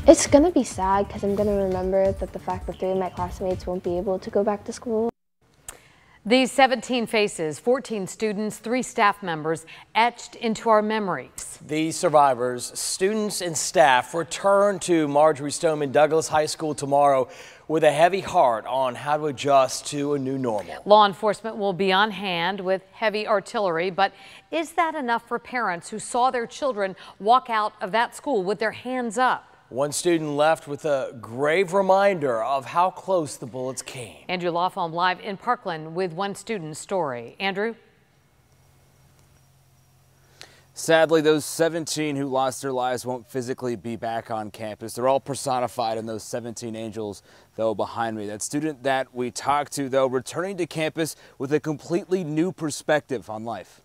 It's gonna be sad because I'm gonna remember that the fact that 3 of my classmates won't be able to go back to school. These 17 faces, 14 students, 3 staff members etched into our memories. These survivors, students and staff, return to Marjory Stoneman Douglas High School tomorrow with a heavy heart on how to adjust to a new normal. Law enforcement will be on hand with heavy artillery, but is that enough for parents who saw their children walk out of that school with their hands up? One student left with a grave reminder of how close the bullets came. Andrew Lawfalm live in Parkland with one student's story. Andrew? Sadly, those 17 who lost their lives won't physically be back on campus. They're all personified in those 17 angels, though, behind me. That student that we talked to, though, returning to campus with a completely new perspective on life.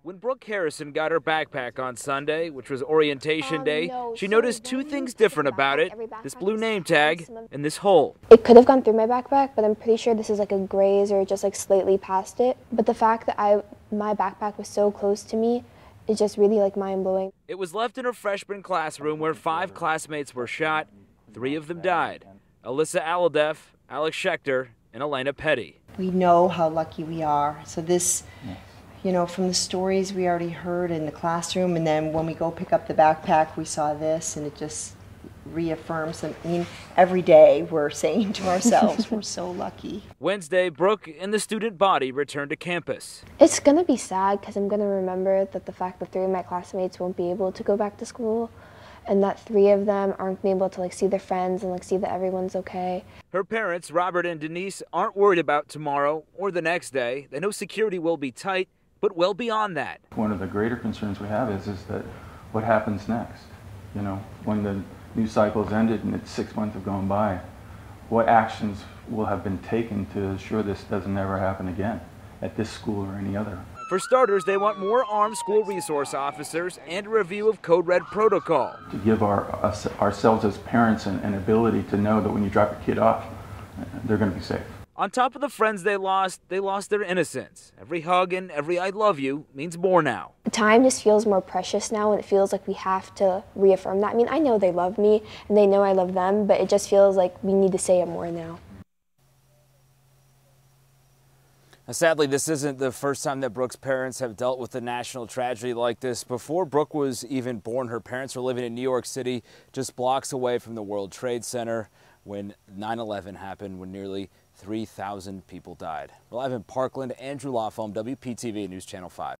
When Brooke Harrison got her backpack on Sunday, which was orientation day, she noticed 2 things different about it: this blue name tag and this hole. It could have gone through my backpack, but I'm pretty sure this is like a graze or just like slightly past it. But the fact that my backpack was so close to me is just really like mind-blowing. It was left in her freshman classroom where 5 classmates were shot. 3 of them died: Alyssa Aladeff, Alex Schechter, and Elena Petty. We know how lucky we are. So this, you know, from the stories we already heard in the classroom, and then when we go pick up the backpack, we saw this, and it just reaffirms. I mean, every day we're saying to ourselves, we're so lucky. Wednesday, Brooke and the student body returned to campus. It's gonna be sad because I'm gonna remember that the fact that 3 of my classmates won't be able to go back to school, and that 3 of them aren't gonna be able to like see their friends and like see that everyone's okay. Her parents, Robert and Denise, aren't worried about tomorrow or the next day. They know security will be tight, but well beyond that. One of the greater concerns we have is that what happens next? You know, when the news cycle has ended and it's 6 months have gone by, what actions will have been taken to ensure this doesn't ever happen again at this school or any other? For starters, they want more armed school resource officers and a review of Code Red protocol. To give ourselves as parents an ability to know that when you drop a kid off, they're going to be safe. On top of the friends they lost their innocence. Every hug and every I love you means more now. Time just feels more precious now, and it feels like we have to reaffirm that. I mean, I know they love me and they know I love them, but it just feels like we need to say it more now. Now, sadly, this isn't the first time that Brooke's parents have dealt with a national tragedy like this. Before Brooke was even born, her parents were living in New York City, just blocks away from the World Trade Center, when 9/11 happened, when nearly 3,000 people died. We're live in Parkland. Andrew Lawfalm, WPTV News Channel 5.